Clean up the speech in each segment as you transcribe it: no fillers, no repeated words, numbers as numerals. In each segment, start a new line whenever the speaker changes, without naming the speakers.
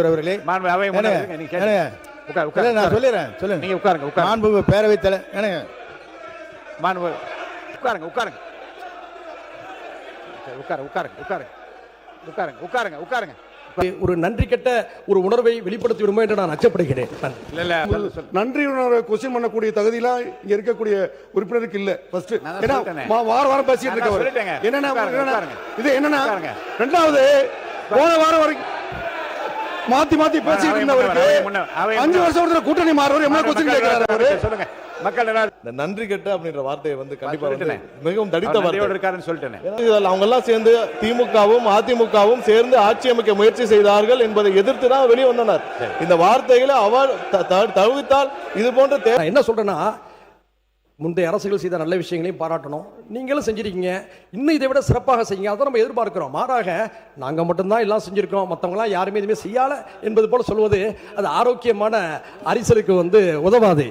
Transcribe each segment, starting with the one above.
அவர்களே நான் சொல்லிடுறேன். சொல்லுங்க, நீங்க உட்காருங்க. மாண்புமிகு பேரவைத் தலைவர் உட்காருங்க. உட்காருங்க.
ஒரு நன்றி கெட்ட ஒரு உணர்வை வெளிப்படுத்தி விடுமோ என்று நான் அச்சப்படுகிறேன்.
நன்றி உணர்வை கொஸ்டின் பண்ணக்கூடிய தகுதியெல்லாம் இங்க இருக்கக்கூடிய உறுப்பினருக்கு இல்ல. ஃபர்ஸ்ட் வாரம் பேசிட்டு இருக்கவர் இது என்னன்னா, ரெண்டாவது போன வாரம் வரைக்கும் மாத்தி பேசிட்டு இருந்தவருக்கு 5 வருஷம் கூட்டணி மாறுவர் என்ன கொஸ்டின் கேட்கிறாரு.
சொல்லுங்க மக்கள். நன்றி கெட்ட அப்படின்ற வார்த்தையை வந்து கண்டிப்பா மிகவும் தடித்த வார்த்தைன்னு சொல்லிட்டேன். அவங்க எல்லாம் சேர்ந்து திமுகவும் அதிமுகவும் சேர்ந்து ஆட்சி அமைக்க முயற்சி செய்தார்கள் என்பதை எதிர்த்து தான் வெளியே வந்தனர். இந்த வார்த்தைகளை அவர் தவிர்த்தால் இது போன்ற
என்ன சொல்றேன்னா, முந்தைய அரசுகள் செய்த நல்ல விஷயங்களையும் பாராட்டணும். நீங்களும் செஞ்சிருக்கீங்க, இன்னும் இதை விட சிறப்பாக செய்யுங்க. அதை நம்ம எதிர்பார்க்கிறோம். மாறாக நாங்கள் மட்டும்தான் எல்லாம் செஞ்சிருக்கோம், மற்றவங்களாம் யாருமே எதுவுமே செய்யலை என்பது போல சொல்வது அது ஆரோக்கியமான அரசியலுக்கு வந்து உதவாது.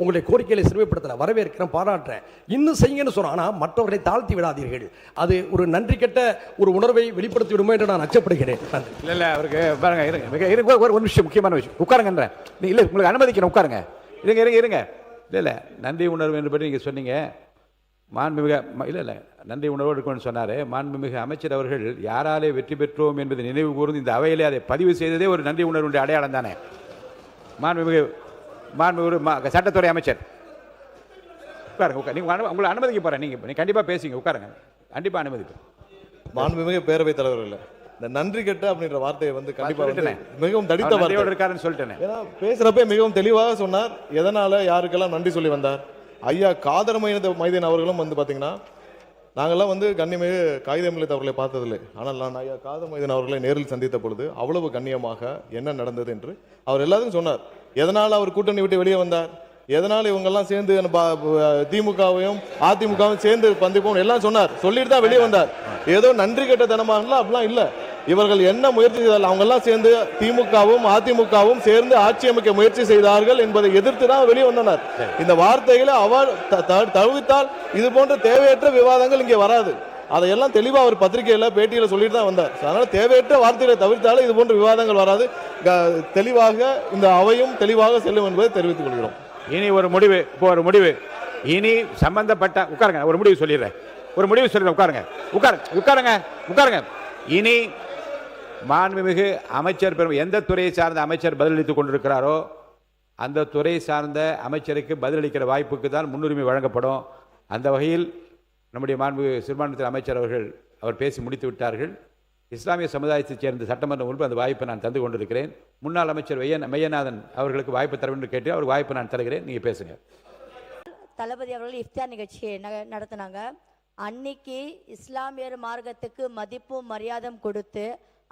உங்களுடைய கோரிக்கைகளை சிறுமைப்படுத்தல, வரவேற்கிறேன், பாராட்டுறேன். இன்னும் செய்யுங்கன்னு சொல்றோம். ஆனால் மற்றவர்களை தாழ்த்தி விடாதீர்கள். அது ஒரு நன்றி கெட்ட ஒரு உணர்வை வெளிப்படுத்தி விடுமோ என்று நான் அச்சப்படுகிறேன்.
இல்ல அவருக்கு பாருங்க, ஒரு விஷயம், முக்கியமான விஷயம். உட்காருங்கன்ற இல்லை, உங்களுக்கு அனுமதிக்கணும். உட்காருங்க. இருங்க. இல்லை நன்றி உணர்வு என்று பற்றி நீங்கள் சொன்னீங்க. மாண்புமிகு இல்லை நன்றி உணர்வோடு இருக்குன்னு சொன்னார். மாண்புமிகு அமைச்சர் அவர்கள் யாராலே வெற்றி பெற்றோம் என்பதை நினைவு கூர்ந்து இந்த அவையிலே அதை பதிவு செய்ததே ஒரு நன்றி உணர்வுடைய அடையாளம் தானே. மாண்புமிகு சட்டத்துறை அமைச்சர் உட்காருங்க. நீங்கள் உங்களை அனுமதிக்க போகிறேன். நீங்கள் கண்டிப்பாக பேசுங்க. உட்காருங்க. கண்டிப்பாக அனுமதிப்பேன். மாண்புமிகு பேரவைத் தலைவர் இல்லை, இந்த நன்றி கெட்ட அப்படின்ற வார்த்தையை வந்து கண்டிப்பா மிகவும் தடித்த வார்த்தையோட இருக்காருன்னு சொல்லிட்டேன். ஏன்னா பேசுறப்ப மிகவும் தெளிவாக சொன்னார். எதனால யாருக்கெல்லாம் நன்றி சொல்லி வந்தார். ஐயா காதர் மைதீன் அவர்களும் வந்து பாத்தீங்கன்னா, நாங்கெல்லாம் வந்து கண்ணியமிகு காகிதமில்லத் அவர்களை பார்த்ததில்லை. ஆனால் நான் ஐயா காதர் மைதீன் அவர்களை நேரில் சந்தித்த பொழுது அவ்வளவு கண்ணியமாக என்ன நடந்தது என்று அவர் எல்லாத்தையும் சொன்னார். எதனால் அவர் கூட்டணி விட்டு வெளியே வந்தார், எதனால இவங்கெல்லாம் சேர்ந்து திமுகவும் அதிமுகவும் சேர்ந்து பந்திப்போம் எல்லாம் சொன்னார். சொல்லிட்டு தான் வெளியே வந்தார். ஏதோ நன்றி கெட்ட தனமாக அப்படிலாம் இல்லை. இவர்கள் என்ன முயற்சி செய்தார்கள், அவங்க எல்லாம் சேர்ந்து திமுகவும் அதிமுகவும் சேர்ந்து ஆட்சி அமைக்க முயற்சி செய்தார்கள் என்பதை எதிர்த்து தான் வெளியே வந்தனர். இந்த வார்த்தைகளை அவர் தவிர்த்தால் இது போன்ற தேவையற்ற விவாதங்கள் இங்கே வராது. அதையெல்லாம் தெளிவாக அவர் பத்திரிகையில பேட்டியில சொல்லிட்டு தான் வந்தார். அதனால தேவையற்ற வார்த்தைகளை தவிர்த்தாலும் இது போன்ற விவாதங்கள் வராது. தெளிவாக இந்த அவையும் தெளிவாக செல்லும் என்பதை தெரிவித்துக் கொள்கிறோம்.
இனி ஒரு முடிவு இனி சம்பந்தப்பட்ட உட்காருங்க. ஒரு முடிவு சொல்லிடுறேன். உட்காருங்க. இனி மாண்புமிகு அமைச்சர் எந்த துறையை சார்ந்த அமைச்சர் பதிலளித்துக் கொண்டிருக்கிறாரோ அந்த துறை சார்ந்த அமைச்சருக்கு பதிலளிக்கிற வாய்ப்புக்கு தான் முன்னுரிமை வழங்கப்படும். அந்த வகையில் நம்முடைய மாண்புமிகு சிறுபான்மைத்துறை அமைச்சர் அவர் பேசி முடித்து விட்டார்கள். இஸ்லாமிய சமுதாயத்தைச் சேர்ந்த சட்டமன்ற உறுப்பினர் அந்த வாய்ப்பை நான் தந்து கொண்டிருக்கிறேன். முன்னாள் அமைச்சர் மெய்யநாதன் அவர்களுக்கு வாய்ப்பு தர வேண்டும் கேட்டு அவர் வாய்ப்பு நான் தருகிறேன். நீங்க பேசுங்க.
தளபதி அவர்கள் இஃப்தார் நிகழ்ச்சியை நடத்தினாங்க. அன்னைக்கு இஸ்லாமியர் மார்க்கத்துக்கு மதிப்பும் மரியாதையும் கொடுத்து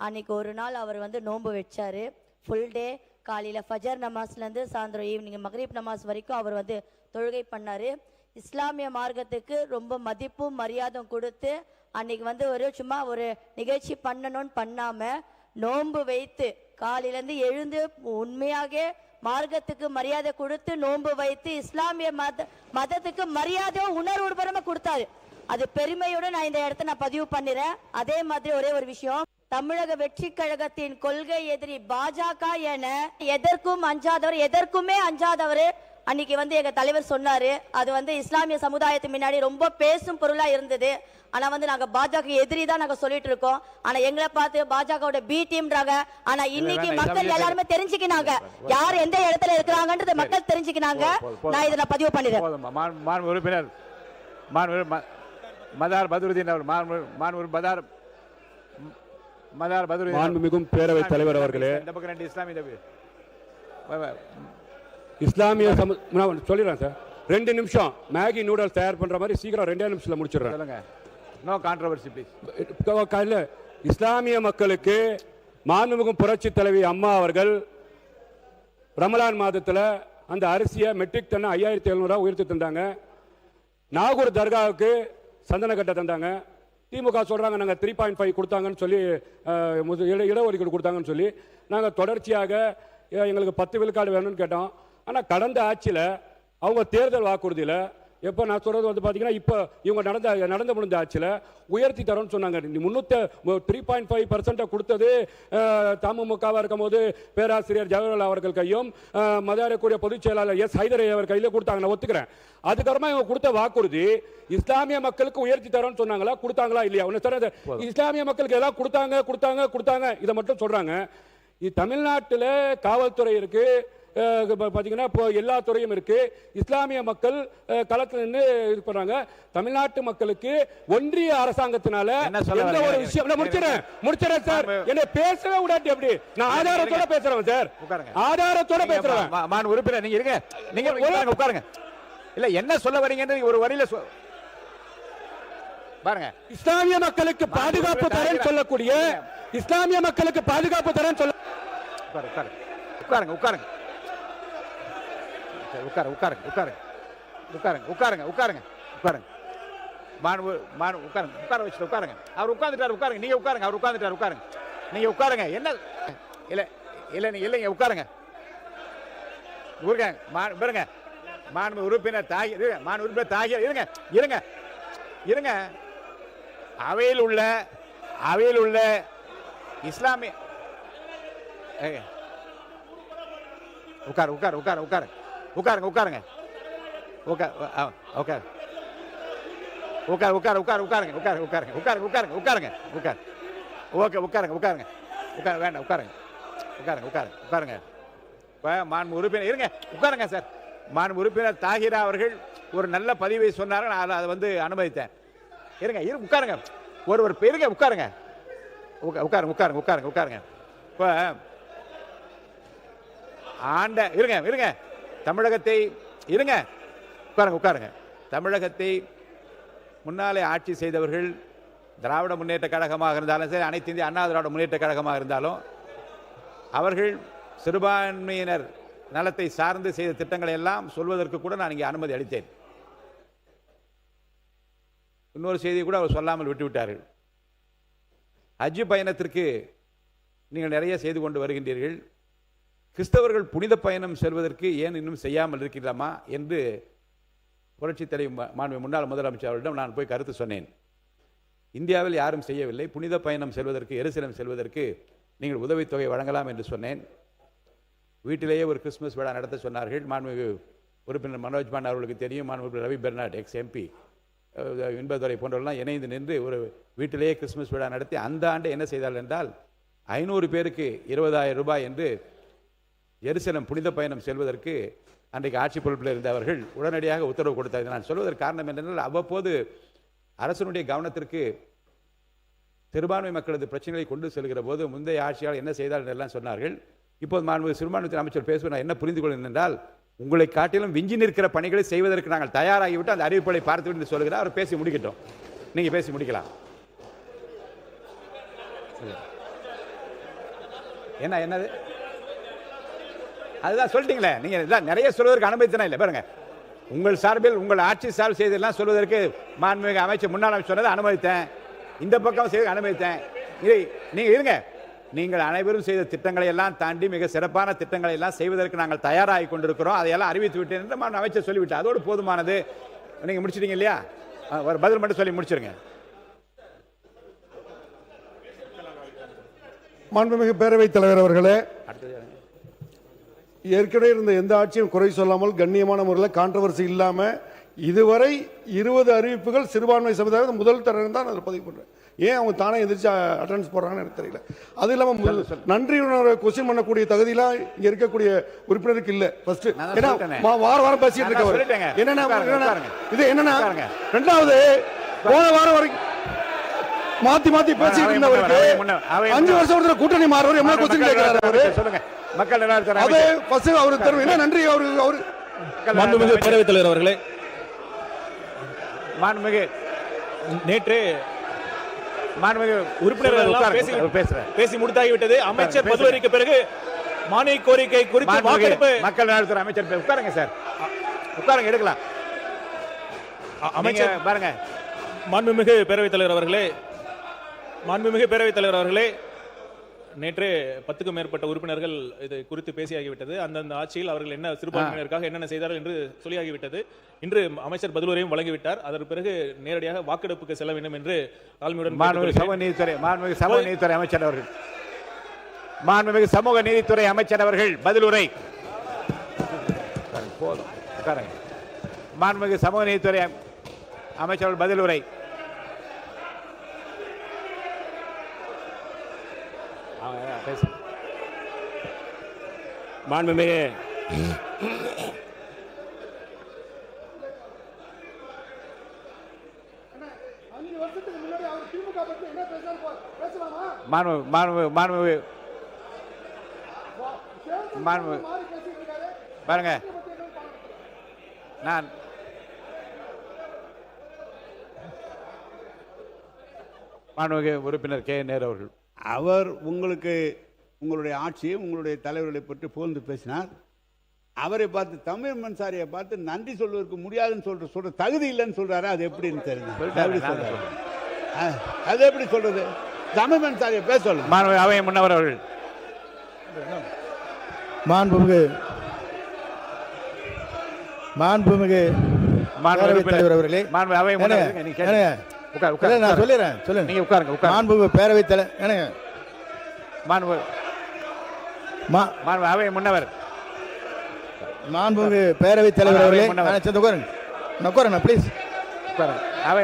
அன்னைக்கு ஒரு நாள் அவர் வந்து நோன்பு வச்சாரு. ஃபுல் டே காலையில் ஃபஜர் நமாஸ்லேருந்து சாயந்தரம் ஈவினிங் மக்ரிப் நமாஸ் வரைக்கும் அவர் வந்து தொழுகை பண்ணார். இஸ்லாமிய மார்க்கத்துக்கு ரொம்ப மதிப்பும் மரியாதையும் கொடுத்து அன்னைக்கு வந்து சும்மா ஒரு நிகழ்ச்சி பண்ணணும்னு பண்ணாமல் நோன்பு வைத்து காலையிலேருந்து எழுந்து உண்மையாக மார்க்கத்துக்கு மரியாதை கொடுத்து நோன்பு வைத்து இஸ்லாமிய மதத்துக்கு மரியாதையும் உணர்வுபரமா கொடுத்தாரு. அது பெருமையோடு நான் இந்த இடத்த பதிவு பண்ணிடுறேன். அதே மாதிரி ஒரே ஒரு விஷயம், தமிழக வெற்றி கழகத்தின் கொள்கை எதிரி பாஜக என எதற்கும் எதற்குமே அஞ்சாதவர் அன்னைக்கு வந்து எங்க தலைவர் சொன்னாரு. அது வந்து இஸ்லாமிய சமுதாயத்துக்கு முன்னாடி ரொம்ப பேசும் பொருளா இருந்தது. ஆனா வந்து நாங்க பாஜக எதிரி தான் நாங்க சொல்லிட்டு இருக்கோம். ஆனா எங்களை பார்த்து பாஜகவோட பி டீம்ன்றாங்க. ஆனா இன்னைக்கு மக்கள் எல்லாருமே தெரிஞ்சுக்கினாங்க யார் எந்த இடத்துல இருக்கிறாங்கன்றது மக்கள் தெரிஞ்சுக்கினாங்க. நான் இதை பதிவு பண்ணிடுறேன்.
உறுப்பினர் மதார் பத்ருதீன் அவர் மதார் பத்ருதீன்
மாண்புமிகு பேரவைத் தலைவர் அவர்களே, இஸ்லாமிய சொல்லிடுறேன் சார். 2 நிமிஷம் மேகி நூடல்ஸ் தயார் பண்ற மாதிரி சீக்கிரம் 2 நிமிஷத்துல முடிச்சிடுறேன்.
No controversy please.
இஸ்லாமிய மக்களுக்கு மாண்புமிகு புரட்சி தலைவி அம்மா அவர்கள் ரமலான் மாதத்துல அந்த அரிசியை மெட்ரிக் டன் 5700 உயர்த்தி தந்தாங்க. நாகூர் தர்காவுக்கு சந்தன கட்ட தந்தாங்க. திமுக சொல்றாங்க நாங்க 3.5 கொடுத்தாங்கன்னு சொல்லி இடஒதுக்கீடு கொடுத்தாங்கன்னு சொல்லி நாங்க தொடர்ச்சியாக எங்களுக்கு 10 விழுக்காடு வேணும்னு கேட்டோம். ஆனா கடந்த ஆட்சியில அவங்க தேர்தல் வாக்குறுதியில எப்போ நான் சொல்றது வந்து பாத்தீங்கன்னா இப்போ இவங்க நடந்து முடிஞ்ச ஆட்சியில் உயர்த்தி தரோம்னு சொன்னாங்க. 3.5% கொடுத்தது தமுமுகவா இருக்கும் போது பேராசிரியர் ஜவஹர்லால் அவர்கள் கையும் மதியாரக்கூடிய பொதுச் செயலாளர் எஸ் ஹைதர் அவர் கையில கொடுத்தாங்க, நான் ஒத்துக்கிறேன். அதுக்கப்புறமா இவங்க கொடுத்த வாக்குறுதி இஸ்லாமிய மக்களுக்கு உயர்த்தி தரோம்னு சொன்னாங்களா, கொடுத்தாங்களா இல்லையா? இஸ்லாமிய மக்களுக்கு எல்லாம் கொடுத்தாங்க இதை மட்டும் சொல்றாங்க. தமிழ்நாட்டில் காவல்துறை இருக்கு, பாத்தீங்கன்னா இப்போ எல்லா துறையும் இருக்கு. இஸ்லாமிய மக்கள் களத்தில் நின்று இது பண்றாங்க. தமிழ்நாட்டு மக்களுக்கு ஒன்றிய அரசாங்கத்தினால எந்த ஒரு விஷயம் முடிச்சிடறேன் சார், என்ன பேசவே விடாட்டி அப்படி நான் ஆதாரத்தோட பேசுறேன் சார், ஆதாரத்தோட பேசுறேன்.
மான் உறுப்பினர் நீங்க இருங்க, நீங்க உட்காருங்க. இல்ல என்ன சொல்ல வரீங்கன்னு ஒரு வரியில பாருங்க.
இஸ்லாமிய மக்களுக்கு பாதுகாப்பு தரேன்னு சொல்லக்கூடிய இஸ்லாமிய மக்களுக்கு பாதுகாப்பு தரேன்னு சொல்ல
உட்காருங்க உட்காருங்க உட்காருங்க. அவர் உட்கார்ந்துட்டாரு, உட்காருங்க. நீங்க உட்காருங்க, அவர் உட்கார்ந்துட்டாரு, உட்காருங்க. நீங்க உட்காருங்க. என்ன இல்லைங்க உட்காருங்க. பாருங்க மாண்பு உறுப்பினர் தாகிர் இருங்க. அவையில் உள்ள இஸ்லாமிய உட்காருங்க. மாண்பு உறுப்பினர் தாகிரா அவர்கள் ஒரு நல்ல பதிவை சொன்னார்கள், நான் அதை வந்து அனுமதித்தேன். இருங்க உட்காருங்க. ஒருவர் இருங்க உட்காருங்க. இப்ப இருங்க தமிழகத்தை உட்காருங்க. தமிழகத்தை முன்னாலே ஆட்சி செய்தவர்கள் திராவிட முன்னேற்ற கழகமாக இருந்தாலும் சரி, அனைத்து இந்திய அண்ணா திராவிட முன்னேற்ற கழகமாக இருந்தாலும் அவர்கள் சிறுபான்மையினர் நலத்தை சார்ந்து செய்த திட்டங்களை எல்லாம் சொல்வதற்கு கூட நான் இங்கே அனுமதி அளித்தேன். இன்னொரு செய்தி கூட அவர் சொல்லாமல் விட்டுவிட்டார்கள். ஹஜ் பயணத்திற்கு நீங்கள் நிறைய செய்து கொண்டு வருகின்றீர்கள். கிறிஸ்தவர்கள் புனித பயணம் செல்வதற்கு ஏன் இன்னும் செய்யாமல் இருக்கிறாமா என்று புரட்சித் தலைவர் மாண்புமிகு முன்னாள் முதலமைச்சர் அவரிடம் நான் போய் கருத்து சொன்னேன். இந்தியாவில் யாரும் செய்யவில்லை. புனித பயணம் செல்வதற்கு, எருசலேம் செல்வதற்கு நீங்கள் உதவித்தொகை வழங்கலாம் என்று சொன்னேன். வீட்டிலேயே ஒரு கிறிஸ்துமஸ் விழா நடத்த சொன்னார்கள். மாண்புமிகு உறுப்பினர் மனோஜ் பாண்டே அவர்களுக்கு தெரியும். மாண்புமிகு ரவி பெர்னாட் எக்ஸ் எம்பி, இன்பதுரை போன்றவர்கள்லாம் இணைந்து நின்று ஒரு வீட்டிலேயே கிறிஸ்துமஸ் விழா நடத்தி அந்த ஆண்டு என்ன செய்தார்கள் என்றால் 500 பேருக்கு 20,000 ரூபாய் என்று எருசலேம் புனித பயணம் செல்வதற்கு அன்றைக்கு ஆட்சி பொறுப்பில் இருந்தவர்கள் உடனடியாக உத்தரவு கொடுத்தார்கள். நான் சொல்வதற்கு காரணம் என்னென்றால் அவ்வப்போது அரசனுடைய கவனத்திற்கு சிறுபான்மை மக்களது பிரச்சனைகளை கொண்டு செல்கிற போது முந்தைய ஆட்சியாளர் என்ன செய்தார்கள் எல்லாம் சொன்னார்கள். இப்போது மாண்புமிகு சிறுபான்மைத்துறை அமைச்சர் பேசுவது நான் என்ன புரிந்து கொள்கிறேன் என்றால், உங்களை காட்டிலும் விஞ்சி நிற்கிற பணிகளை செய்வதற்கு நாங்கள் தயாராகிவிட்டு அந்த அறிவிப்புகளை பார்த்துவிட்டு சொல்கிறார். அவர் பேசி முடிக்கட்டும், நீங்க பேசி முடிக்கலாம். என்னது அதுதான் சொல்லிட்டீங்களே, நீங்க நிறைய சொல்வதற்கு அனுமதித்தனா இல்லை. பாருங்க, உங்கள் சார்பில் உங்கள் ஆட்சி சார்பில் செய்தெல்லாம் சொல்வதற்கு மாண்புமிகு அமைச்சர் முன்னாள் அமைச்சர் சொன்னதை அனுமதித்தேன், இந்த பக்கம் செய்து அனுமதித்தேன். இதை நீங்க இருங்க, நீங்கள் அனைவரும் செய்த திட்டங்களை எல்லாம் தாண்டி மிக சிறப்பான திட்டங்களை எல்லாம் செய்வதற்கு நாங்கள் தயாராகி கொண்டிருக்கிறோம், அதையெல்லாம் அறிவித்து விட்டேன் என்று அமைச்சர் சொல்லிவிட்டார். அதோடு போதுமானது. நீங்க முடிச்சிட்டீங்க இல்லையா? ஒரு பதில் மட்டும் சொல்லி முடிச்சிருங்க.
மாண்புமிகு பேரவைத் தலைவர் அவர்களே, ஏற்கனவே இருந்த எந்த ஆட்சியும் குறை சொல்லாமல் கண்ணியமான முறையில் கான்ட்ரவர்சி இல்லாமல் இதுவரை 20 அறிவிப்புகள் சிறுபான்மை சமுதாயம் முதல் தரம் தான் அதை பதிவு பண்ணுறேன். ஏன் அவங்க தானே எதிர்த்து அட்டெண்டன்ஸ் போடுறாங்கன்னு எனக்கு தெரியல. அது இல்லாமல் நன்றி கொஸ்டின் பண்ணக்கூடிய தகுதியெல்லாம் இங்க இருக்கக்கூடிய உறுப்பினருக்கு இல்ல. ஃபர்ஸ்ட் ஏன்னா வார வாரம் பேசிட்டு இருக்கவர் என்னன்னா இது என்னன்னா, ரெண்டாவது போன வாரம் வரைக்கும் மாத்தி பேசிட்டு இருந்தவருக்கு 5 வருஷம் கூட்டணி மாறவர் என்ன கொஸ்டின் கேட்கிறாரு அவரு.
சொல்லுங்க மக்கள்
அது ஃபர்ஸ்ட் அவருக்கு தெரியும். என்ன நன்றி அவரு
மாண்புமிகு பேரவைத் தலைவர் அவர்களே,
மாண்புமிகு
நேற்று
மாண்புமிகு
உறுப்பினர்கள் பேசி முடித்தாகிவிட்டது. அமைச்சர் பதிலளிக்க பிறகு மானிய கோரிக்கை குறித்து வாக்கெடுப்பு.
மக்கள் நலத்துறை அமைச்சர் உட்காருங்க சார், உட்காருங்க, எடுக்கலாம். அமைச்சர் பாருங்க.
மாண்புமிகு பேரவைத் தலைவர் அவர்களே, நேற்றே 10க்கும் மேற்பட்ட உறுப்பினர்கள் இது குறித்து பேசியாகிவிட்டது. அந்தந்த ஆட்சியில் அவர்கள் என்ன சிறுபான்மையினருக்காக என்னென்ன செய்தார்கள் என்று சொல்லியாகிவிட்டது. இன்று அமைச்சர் பதிலுரையும் வழங்கிவிட்டார். அதற்கு பிறகு நேரடியாக வாக்கெடுப்புக்கு செல்ல வேண்டும் என்று தாழ்மையுடன்
மாண்புமிகு சமூக நீதித்துறை அமைச்சர் அவர்கள் மாண்புமிகு சமூக நீதித்துறை அமைச்சர் அவர்கள் பதிலுரை. போதும் உட்காருங்க. மாண்புமிகு சமூக நீதித்துறை அமைச்சர் பதிலுரை.
மாண்புமிகு
பாருங்க, நான் மாண்புமிகு உறுப்பினர் கே நேரு அவர்கள்.
அவர் உங்களுக்கு உங்களுடைய ஆட்சியை உங்களுடைய தலைவர்களை பற்றி புகழ்ந்து பேசினார். அவரை பார்த்து தமிழ் மன்சாரியை பார்த்து நன்றி சொல்வதற்கு முடியாதுன்னு சொல்ற தகுதி இல்லைன்னு சொல்றாரு. அது எப்படின்னு தெரியுது? அது எப்படி சொல்றது? தமிழ் மன்சாரியை பேச சொல்லுங்க.
மாண்புமிகு அவை முன்னவர் அவர்கள்.
மாண்புமிகு தலைவர் அவர்களே,
மாண்புமிகு அவை முன்னவர்
நான் சொல்லிடுறேன், சொல்லுங்க.
நீங்க உட்காருங்க.
மாண்புமிகு பேரவைத் தலைவர்,
மாண்புமிகு அவை முன்னவர்,
மாண்புமிகு பேரவைத் தலைவர் அவர்களே, உட்காருங்க ப்ளீஸ்.
அவை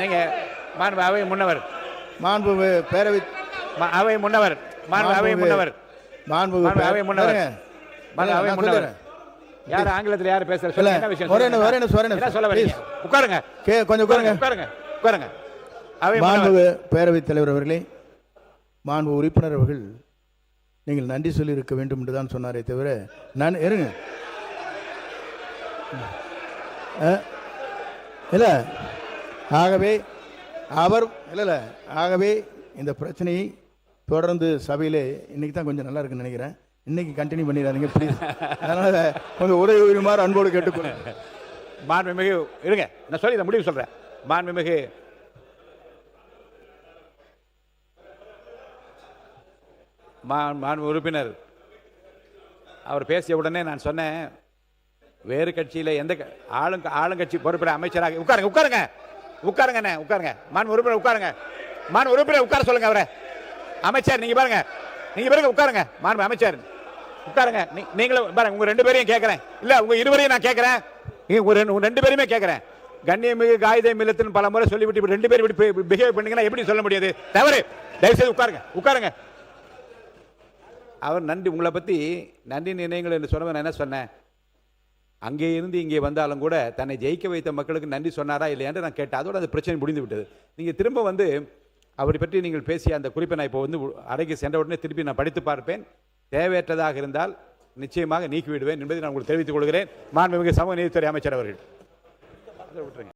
நீங்க மாண்புமிகு அவை முன்னவர்,
மாண்புமிகு பேரவை
அவை முன்னவர், மாண்புமிகு அவை முன்னவர்,
மாண்புமிகு
அவை முன்னவர், மாண்புமிகு அவை முன்னவர். யார் ஆங்கிலத்தில் யார் பேசுற? சொல்லுங்க, என்ன விஷயம்? என்ன சொல்ல வரீங்க? உட்காருங்க,
கொஞ்சம் உட்காருங்க.
உட்காருங்க. அவை
மாண்புமிகு பேரவைத் தலைவர் அவர்களே, மாண்பு உறுப்பினர் அவர்கள் நீங்கள் நன்றி சொல்லி இருக்க வேண்டும் என்று தான் சொன்னாரே தவிர நான் இருங்க இல்லை. ஆகவே அவர் இல்லை ஆகவே இந்த பிரச்சனையை தொடர்ந்து சபையிலே இன்னைக்கு தான் கொஞ்சம் நல்லா இருக்குன்னு நினைக்கிறேன். இன்னைக்கு கண்டினியூ பண்ணிடாதீங்க ப்ளீஸ். அதனால கொஞ்சம் உதவிமாறு அன்போடு கேட்டுக்கொள்ளுங்க.
மாண்புமிகு இருங்க, நான் சொல்லி இதை முடிவு சொல்றேன். மாண்புமிகு உறுப்பினர் அவர் பேசிய உடனே நான் சொன்னேன், வேறு கட்சியில் எந்த ஆளுங்கட்சி பொறுப்பில் அமைச்சராக உட்காருங்க உட்காருங்க உட்காருங்க உட்காருங்க. மாண்பு உறுப்பினர் உட்காருங்க. மாண்பு உறுப்பினர் உட்கார சொல்லுங்க. அவரை அமைச்சர் நீங்க பாருங்க, நீங்க பாருங்க உட்காருங்க. மாண்பு அமைச்சர் உட்காருங்க. நீங்களும் பாருங்க. உங்க 2 பேரையும் கேட்கிறேன், இல்ல உங்க 2 பேரையும் நான் கேட்கிறேன், உங்க 2 பேருமே கேட்கிறேன். கண்ணியமிகு காகித மில்லத்தின் பல முறை சொல்லிவிட்டு 2 பேரும் இப்படி பிஹேவ் பண்ணீங்கன்னா எப்படி சொல்ல முடியாது? தவறு. தயவுசெய்து உட்காருங்க உட்காருங்க. அவர் நன்றி உங்களை பற்றி நன்றி நினைவுகள் என்று சொன்னவன் என்ன சொன்னேன், அங்கே இருந்து இங்கே வந்தாலும் கூட தன்னை ஜெயிக்க வைத்த மக்களுக்கு நன்றி சொன்னாரா இல்லையான்னு நான் கேட்டேன். அதோட அந்த பிரச்சனை முடிந்து விட்டது. நீங்கள் திரும்ப வந்து அவரை பற்றி நீங்கள் பேசிய அந்த குறிப்பை நான் இப்போ வந்து அறைக்கு சென்ற உடனே திருப்பி நான் படித்து பார்ப்பேன். தேவையற்றதாக இருந்தால் நிச்சயமாக நீக்கிவிடுவேன் என்பதை நான் உங்களுக்கு தெரிவித்துக் கொள்கிறேன். மாண்புமிகு சமூக நீதித்துறை அமைச்சர் அவர்கள்.